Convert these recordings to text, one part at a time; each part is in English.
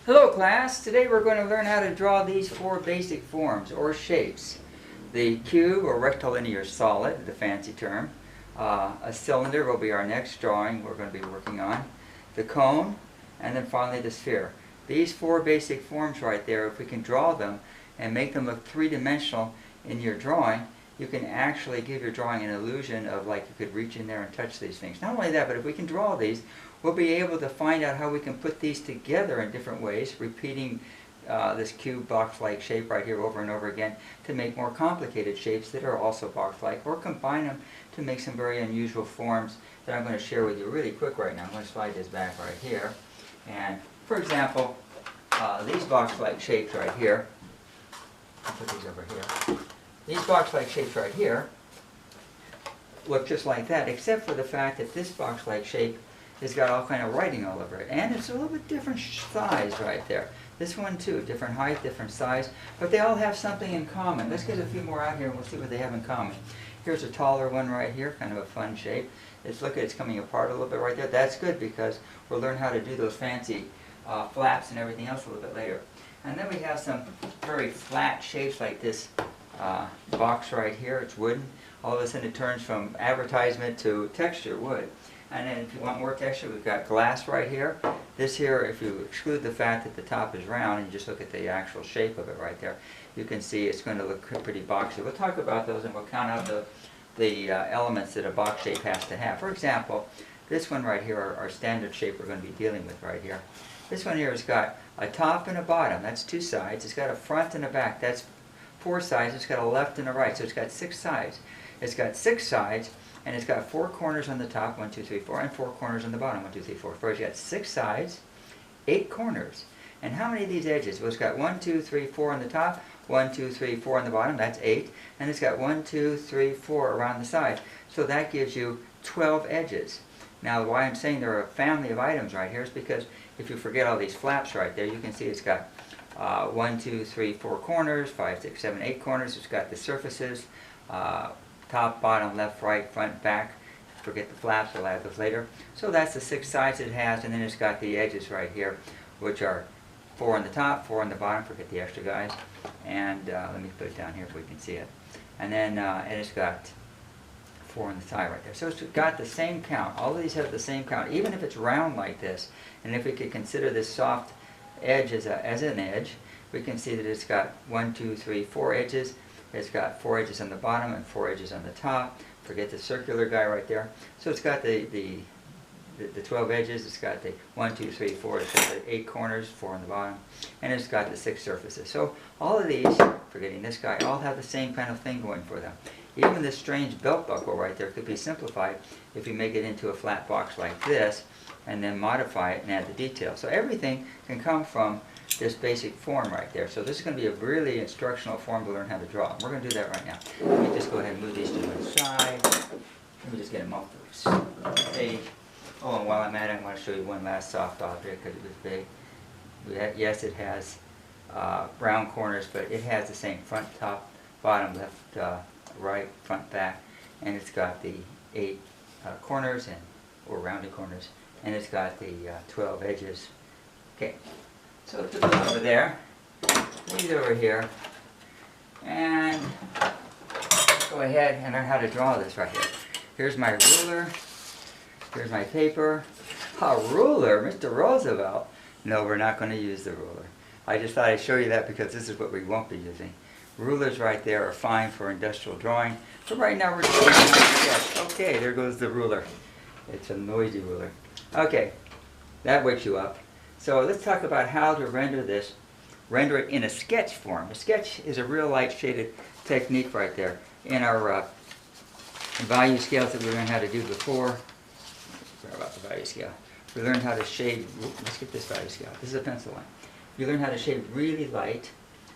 Hello class, today we're going to learn how to draw these four basic forms or shapes. The cube or rectilinear solid, the fancy term. A cylinder will be our next drawing we're going to be working on. The cone, and then finally the sphere. These four basic forms right there, if we can draw them and make them look three-dimensional in your drawing, you can actually give your drawing an illusion of like you could reach in there and touch these things. Not only that, but if we can draw these, we'll be able to find out how we can put these together in different ways, repeating this cube box-like shape right here over and over again to make more complicated shapes that are also box-like, or combine them to make some very unusual forms that I'm going to share with you really quick right now. I'm going to slide this back right here. And for example, these box-like shapes right here, I'll put these over here. These box-like shapes right here look just like that, except for the fact that this box-like shape has got all kind of writing all over it. And it's a little bit different size right there. This one too, different height, different size, but they all have something in common. Let's get a few more out here and we'll see what they have in common. Here's a taller one right here, kind of a fun shape. Look at it's coming apart a little bit right there. That's good because we'll learn how to do those fancy flaps and everything else a little bit later. And then we have some very flat shapes like this box right here. It's wooden. All of a sudden it turns from advertisement to texture wood. And then if you want more texture, we've got glass right here. This here, if you exclude the fact that the top is round and you just look at the actual shape of it right there, you can see it's going to look pretty boxy. We'll talk about those and we'll count out the elements that a box shape has to have. For example, this one right here, our standard shape we're going to be dealing with right here. This one here has got a top and a bottom. That's two sides. It's got a front and a back. That's four sides. It's got a left and a right. So it's got six sides. It's got six sides. And it's got four corners on the top, 1, 2, 3, 4, and four corners on the bottom, 1, 2, 3, 4. First, you got six sides, 8 corners. And how many of these edges? Well, it's got 1, 2, 3, 4 on the top, 1, 2, 3, 4 on the bottom. That's 8. And it's got 1, 2, 3, 4 around the side. So that gives you 12 edges. Now, why I'm saying there are a family of items right here is because if you forget all these flaps right there, you can see it's got 1, 2, 3, 4 corners, 5, 6, 7, 8 corners. It's got the surfaces. Top, bottom, left, right, front, back. Forget the flaps, we'll add those later. So that's the six sides it has, and then it's got the edges right here, which are 4 on the top, 4 on the bottom, forget the extra guys. And let me put it down here so we can see it. And then it's got 4 on the side right there. So it's got the same count. All of these have the same count, even if it's round like this. And if we could consider this soft edge as an edge, we can see that it's got 1, 2, 3, 4 edges. It's got 4 edges on the bottom and 4 edges on the top. Forget the circular guy right there. So it's got the 12 edges. It's got the 1, 2, 3, 4. It's got the 8 corners, 4 on the bottom. And it's got the 6 surfaces. So all of these, forgetting this guy, all have the same kind of thing going for them. Even this strange belt buckle right there could be simplified if you make it into a flat box like this and then modify it and add the details. So everything can come from this basic form right there. So this is going to be a really instructional form to learn how to draw. We're going to do that right now. Let me just go ahead and move these to one side. Let me just get them off the page. Oh, and while I'm at it, I want to show you one last soft object because it was big. Yes, it has round corners, but it has the same front, top, bottom, left, right, front, back, and it's got the 8 corners or rounded corners, and it's got the 12 edges. Okay. So put those over there, these over here, and go ahead and learn how to draw this right here. Here's my ruler, here's my paper. A ruler, Mr. Roosevelt. No, we're not going to use the ruler. I just thought I'd show you that because this is what we won't be using. Rulers right there are fine for industrial drawing, but right now we're just doing a sketch. Okay, there goes the ruler. It's a noisy ruler. Okay, that wakes you up. So let's talk about how to render it in a sketch form. A sketch is a real light shaded technique right there. In our value scales that we learned how to do before, sorry about the value scale, we learned how to shade, let's get this value scale, this is a pencil line. We learned how to shade really light,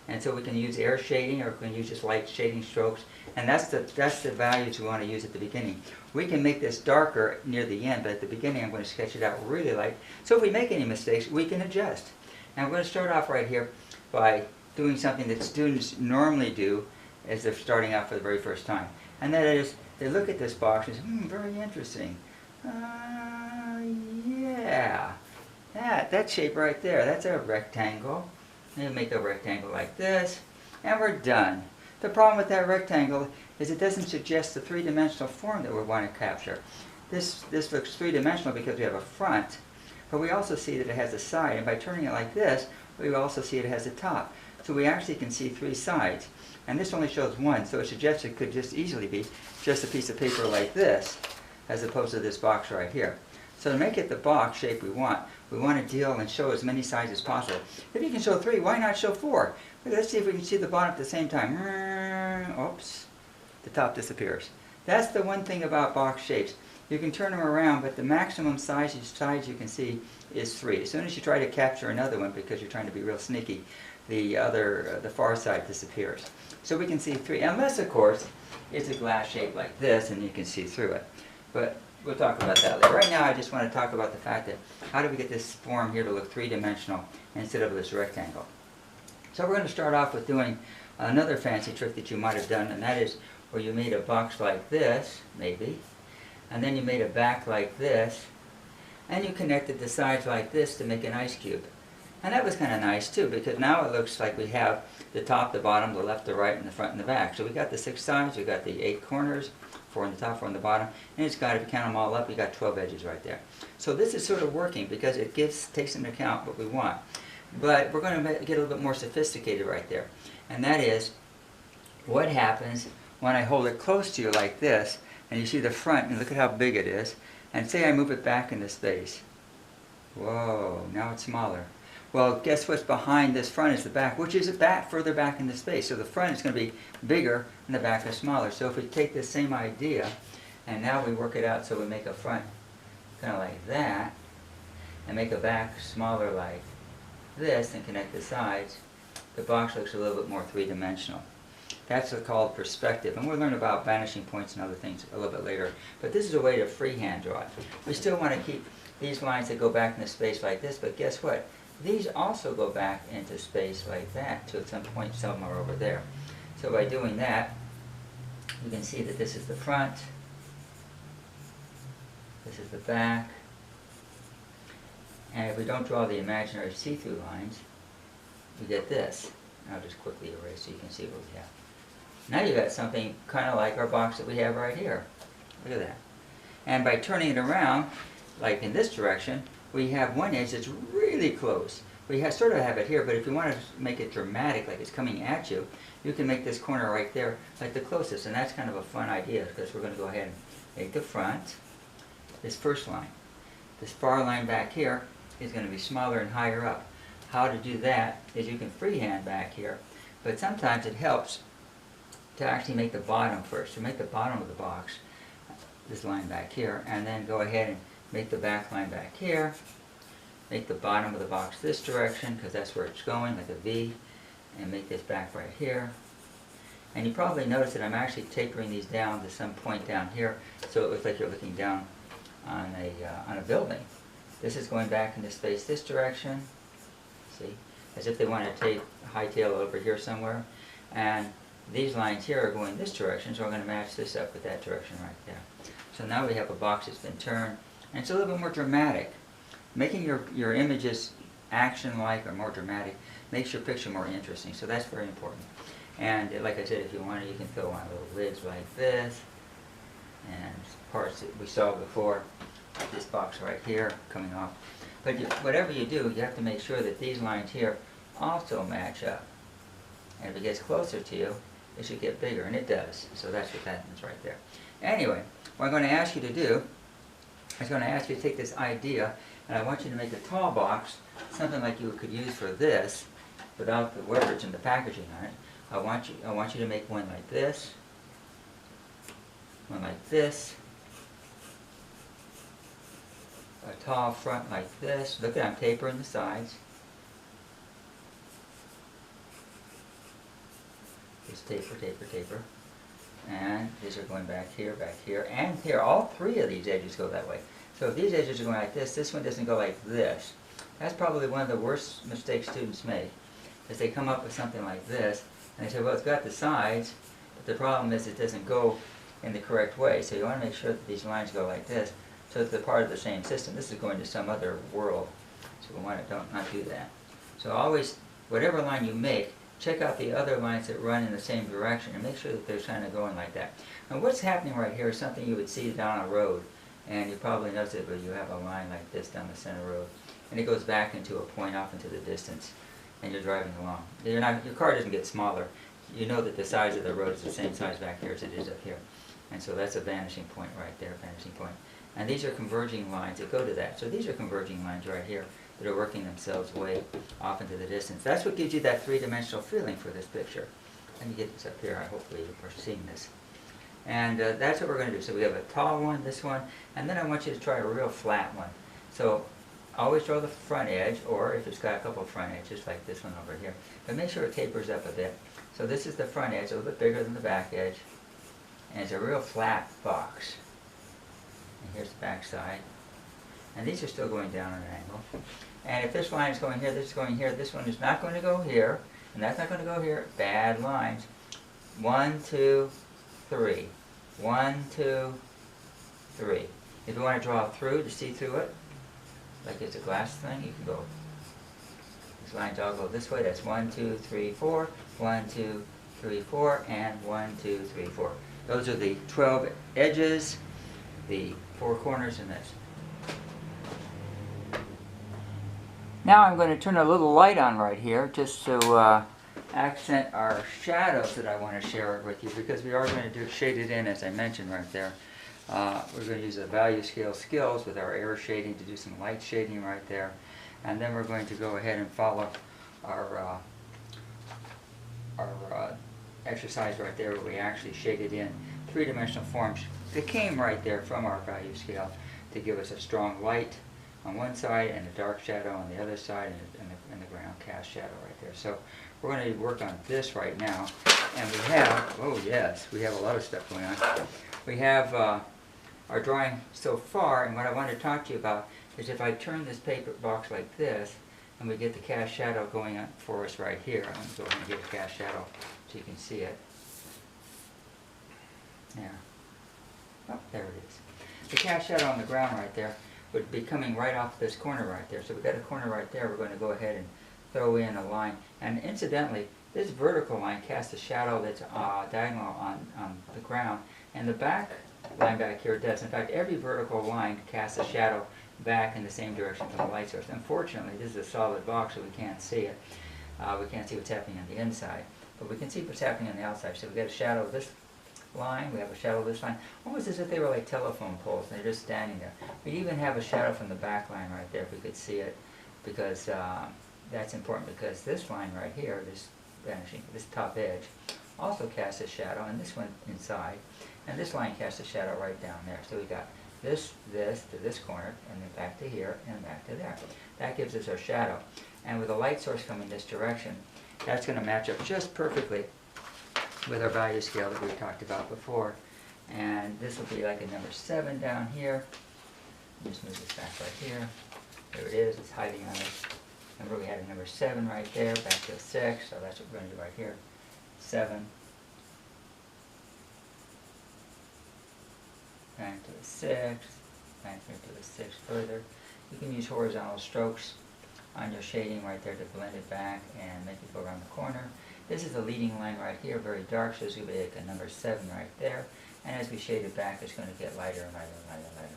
and so we can use air shading or we can use just light shading strokes, and that's the values we want to use at the beginning. We can make this darker near the end, but at the beginning I'm going to sketch it out really light. So if we make any mistakes, we can adjust. And I'm going to start off right here by doing something that students normally do as they're starting out for the very first time. And that is, they look at this box and say, very interesting. Yeah. That shape right there, that's a rectangle. Maybe make a rectangle like this, and we're done. The problem with that rectangle is it doesn't suggest the three-dimensional form that we want to capture. This looks three-dimensional because we have a front, but we also see that it has a side, and by turning it like this, we also see it has a top. So we actually can see three sides, and this only shows one, so it suggests it could just easily be just a piece of paper like this, as opposed to this box right here. So to make it the box shape we want to deal and show as many sides as possible. If you can show three, why not show four? Let's see if we can see the bottom at the same time. Oops, the top disappears. That's the one thing about box shapes. You can turn them around, but the maximum size you can see is three. As soon as you try to capture another one, because you're trying to be real sneaky, the far side disappears. So we can see three, unless of course it's a glass shape like this and you can see through it. But we'll talk about that later. Right now I just want to talk about the fact that how do we get this form here to look three-dimensional instead of this rectangle. So we're going to start off with doing another fancy trick that you might have done, and that is where you made a box like this, maybe, and then you made a back like this, and you connected the sides like this to make an ice cube. And that was kind of nice too, because now it looks like we have the top, the bottom, the left, the right, and the front and the back. So we got the 6 sides, we got the 8 corners, 4 on the top, 4 on the bottom, and it's got, if you count them all up, you got 12 edges right there. So this is sort of working because it takes into account what we want. But we're going to get a little bit more sophisticated right there. And that is, what happens when I hold it close to you like this, and you see the front, and look at how big it is, and say I move it back into space. Whoa, now it's smaller. Well, guess what's behind this front is the back, which is further back into space. So the front is going to be bigger and the back is smaller. So if we take this same idea and now we work it out so we make a front kind of like that and make a back smaller like this and connect the sides, the box looks a little bit more three-dimensional. That's called perspective. And we'll learn about vanishing points and other things a little bit later. But this is a way to freehand draw it. We still want to keep these lines that go back into space like this, but guess what? These also go back into space like that to at some point somewhere over there. So by doing that, you can see that this is the front, this is the back, and if we don't draw the imaginary see-through lines, we get this. I'll just quickly erase so you can see what we have. Now you got something kind of like our box that we have right here. Look at that. And by turning it around, like in this direction, we have one edge that's really close. We sort of have it here, but if you want to make it dramatic, like it's coming at you, you can make this corner right there like the closest. And that's kind of a fun idea because we're going to go ahead and make the front, this first line. This far line back here is going to be smaller and higher up. How to do that is you can freehand back here, but sometimes it helps to actually make the bottom first. So make the bottom of the box, this line back here, and then go ahead and make the back line back here, make the bottom of the box this direction, because that's where it's going, like a V, and make this back right here. And you probably notice that I'm actually tapering these down to some point down here, so it looks like you're looking down on a building. This is going back into space this direction, see, as if they want to hightail over here somewhere. And these lines here are going this direction, so I'm going to match this up with that direction right there. So now we have a box that's been turned, and it's a little bit more dramatic. Making your images action-like or more dramatic makes your picture more interesting, so that's very important. And like I said, if you want to, you can throw on little lids like this, and parts that we saw before, like this box right here coming off. But whatever you do, you have to make sure that these lines here also match up. And if it gets closer to you, it should get bigger, and it does. So that's what happens right there. Anyway, what I'm going to ask you to do is going to ask you to take this idea, and I want you to make a tall box, something like you could use for this, without the words and the packaging on it. I want you to make one like this, one like this, a tall front like this. Look at, I'm tapering the sides. Just taper, taper, taper. And these are going back here, and here. All three of these edges go that way. So if these edges are going like this one doesn't go like this. That's probably one of the worst mistakes students make, is they come up with something like this, and they say, well, it's got the sides, but the problem is it doesn't go in the correct way. So you want to make sure that these lines go like this, so that they're part of the same system. This is going to some other world. So we want to not do that. So always, whatever line you make, check out the other lines that run in the same direction and make sure that they're kind of going like that. And what's happening right here is something you would see down a road, and you probably notice it, but you have a line like this down the center road, and it goes back into a point off into the distance, and you're driving along. Your car doesn't get smaller. You know that the size of the road is the same size back here as it is up here. And so that's a vanishing point right there, vanishing point. And these are converging lines that go to that. So these are converging lines right here that are working themselves way off into the distance. That's what gives you that three-dimensional feeling for this picture. Let me get this up here. Hopefully you're seeing this. And that's what we're going to do. So we have a tall one, this one, and then I want you to try a real flat one. So always draw the front edge, or if it's got a couple of front edges like this one over here, but make sure it tapers up a bit. So this is the front edge, a little bit bigger than the back edge, and it's a real flat box. And here's the back side. And these are still going down at an angle. And if this line is going here, this is going here, this one is not going to go here, and that's not going to go here. Bad lines. 1, 2, 3. 1, 2, 3. If you want to draw through to see through it, like it's a glass thing, you can go. These lines all go this way. That's 1, 2, 3, 4. 1, 2, 3, 4, and 1, 2, 3, 4. Those are the 12 edges, the 4 corners, and this. Now I'm going to turn a little light on right here just to accent our shadows that I want to share with you, because we are going to shade it in, as I mentioned right there. We're going to use the value scale skills with our air shading to do some light shading right there. And then we're going to go ahead and follow our exercise right there where we actually shaded in three-dimensional forms that came right there from our value scale to give us a strong light on one side and a dark shadow on the other side, and the ground cast shadow right there. So we're going to work on this right now, and we have, oh yes, we have a lot of stuff going on. We have our drawing so far, and what I want to talk to you about is if I turn this paper box like this, and we get the cast shadow going on for us right here. I'm going to go ahead and get a cast shadow so you can see it. Yeah. Oh, there it is. The cast shadow on the ground right there would be coming right off this corner right there. So we've got a corner right there. We're going to go ahead and throw in a line. And incidentally, this vertical line casts a shadow that's diagonal on the ground. And the back line back here does. In fact, every vertical line casts a shadow back in the same direction from the light source. Unfortunately, this is a solid box, so we can't see it. We can't see what's happening on the inside. But we can see what's happening on the outside. So we've got a shadow of this line, we have a shadow of this line, almost as if they were like telephone poles, and they're just standing there. We even have a shadow from the back line right there if we could see it, because that's important, because this line right here, this vanishing, this top edge, also casts a shadow, and this one inside, and this line casts a shadow right down there. So we got this to this corner, and then back to here, and back to there. That gives us our shadow. And with a light source coming this direction, that's going to match up just perfectly with our value scale that we talked about before. And this will be like a number 7 down here. Just move this back right here. There it is, it's hiding on us. Remember we had a number 7 right there, back to a 6, so that's what we're going to do right here. 7. Back to a 6, back to a 6 further. You can use horizontal strokes on your shading right there to blend it back and make it go around the corner. This is the leading line right here, very dark, so it's going to be like a number 7 right there. And as we shade it back, it's going to get lighter and lighter and lighter and lighter.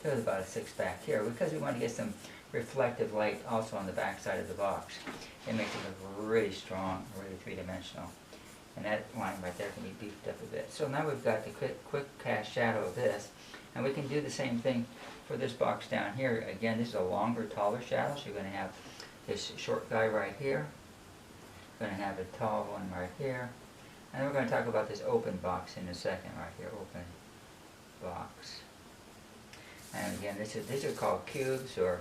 So it's about a 6 back here, because we want to get some reflective light also on the back side of the box. It makes it look really strong, really three-dimensional. And that line right there can be beefed up a bit. So now we've got the quick cast shadow of this, and we can do the same thing for this box down here. Again, this is a longer, taller shadow, so you're going to have this short guy right here. We're going to have a tall one right here. And then we're going to talk about this open box in a second right here, open box. And again, these are called cubes, or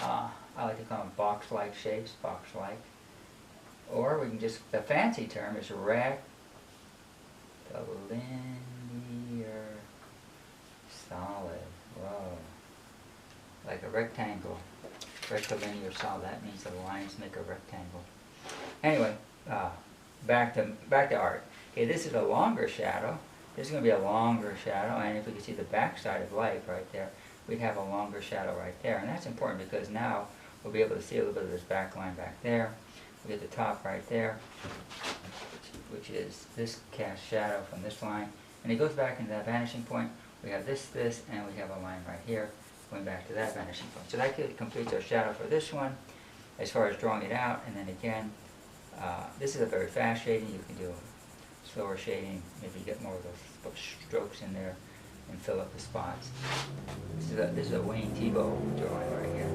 I like to call them box-like shapes, box-like. Or we can just, the fancy term is rectilinear solid. Whoa. Like a rectangle. Rectilinear solid, that means the lines make a rectangle. Anyway, back to art. Okay, this is a longer shadow. This is going to be a longer shadow, and if we can see the back side of life right there, we'd have a longer shadow right there. And that's important because now we'll be able to see a little bit of this back line back there. We get the top right there, which is this cast shadow from this line. And it goes back into that vanishing point. We have this, and we have a line right here going back to that vanishing point. So that completes our shadow for this one as far as drawing it out. And then again, this is a very fast shading. You can do slower shading, maybe get more of those strokes in there and fill up the spots. This is a Wayne Thiebaud drawing right here.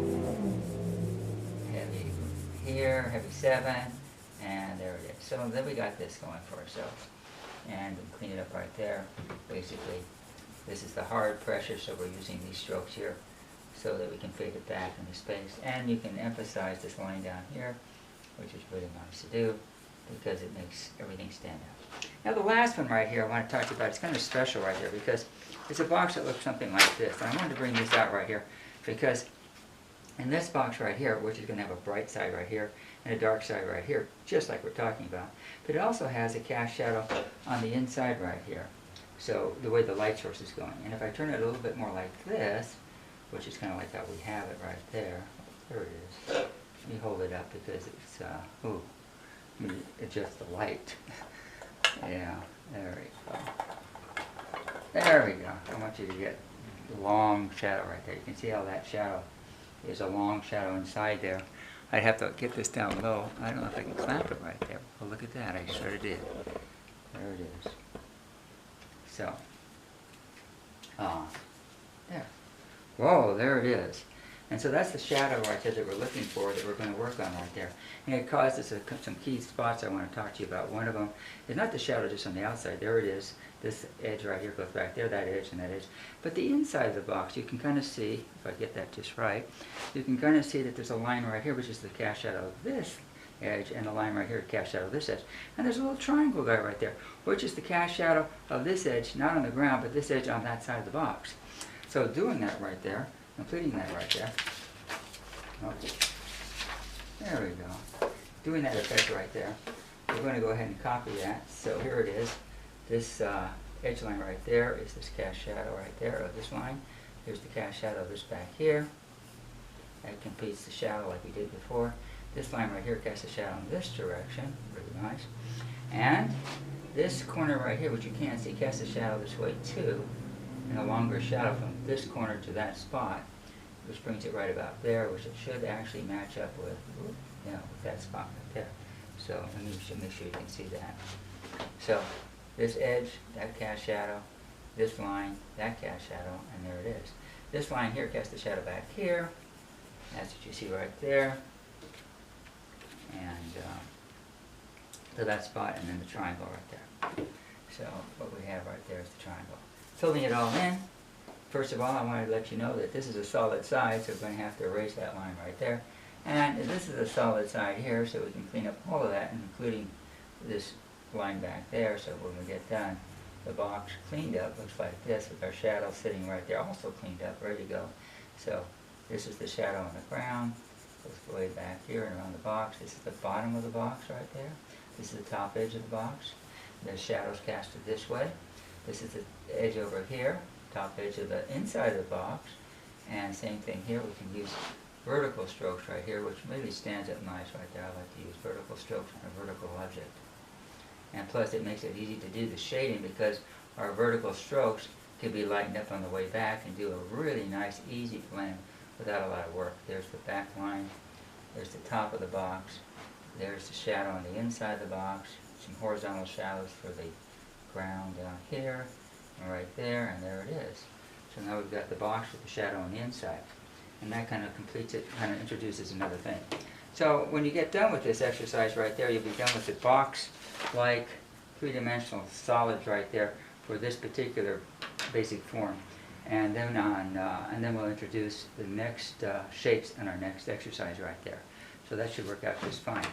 Heavy here, heavy 7, and there it is. So then we got this going for ourselves. And we clean it up right there. Basically, this is the hard pressure, so we're using these strokes here so that we can fade it back into space. And you can emphasize this line down here, which is really nice to do because it makes everything stand out. Now the last one right here I want to talk to you about, it's kind of special right here because it's a box that looks something like this. And I wanted to bring this out right here because in this box right here, which is going to have a bright side right here and a dark side right here, just like we're talking about, but it also has a cast shadow on the inside right here. So the way the light source is going. And if I turn it a little bit more like this, which is kind of like how we have it right there. There it is. Let me hold it up because it's, ooh, let me adjust the light. Yeah, there we go. There we go. I want you to get the long shadow right there. You can see how that shadow is a long shadow inside there. I'd have to get this down low. I don't know if I can clamp it right there. Oh, look at that. I sort of did. There it is. So, there. Whoa, there it is. And so that's the shadow right there that we're looking for, that we're going to work on right there. And it caused us some key spots I want to talk to you about. One of them is not the shadow just on the outside. There it is. This edge right here goes back there, that edge and that edge. But the inside of the box, you can kind of see, if I get that just right, you can kind of see that there's a line right here, which is the cast shadow of this edge, and a line right here, cast shadow of this edge. And there's a little triangle guy right there, which is the cast shadow of this edge, not on the ground, but this edge on that side of the box. So doing that right there, completing that right there. Okay. There we go. Doing that effect right there. We're going to go ahead and copy that. So here it is. This edge line right there is this cast shadow right there of this line. Here's the cast shadow of this back here. That completes the shadow like we did before. This line right here casts a shadow in this direction. Really nice. And this corner right here, which you can't see, casts a shadow this way too. And a longer shadow from this corner to that spot, which brings it right about there, which it should actually match up with, with that spot right there. So let me make sure you can see that. So this edge, that cast shadow, this line, that cast shadow, and there it is. This line here casts the shadow back here. That's what you see right there. And to that spot, and then the triangle right there. So what we have right there is the triangle. Filling it all in, first of all I wanted to let you know that this is a solid side, so we're going to have to erase that line right there. And this is a solid side here, so we can clean up all of that, including this line back there, so when we get done, the box cleaned up looks like this, with our shadow sitting right there, also cleaned up, ready to go. So this is the shadow on the ground, goes way back here and around the box. This is the bottom of the box right there. This is the top edge of the box. The shadow's casted this way. This is the edge over here, top edge of the inside of the box. And same thing here, we can use vertical strokes right here, which really stands up nice right there. I like to use vertical strokes on a vertical object. And plus it makes it easy to do the shading because our vertical strokes can be lightened up on the way back and do a really nice, easy blend without a lot of work. There's the back line, there's the top of the box, there's the shadow on the inside of the box, some horizontal shadows for the ground down here, and right there, and there it is. So now we've got the box with the shadow on the inside. And that kind of completes it, kind of introduces another thing. So when you get done with this exercise right there, you'll be done with the box-like three-dimensional solids right there for this particular basic form. And then we'll introduce the next shapes in our next exercise right there. So that should work out just fine.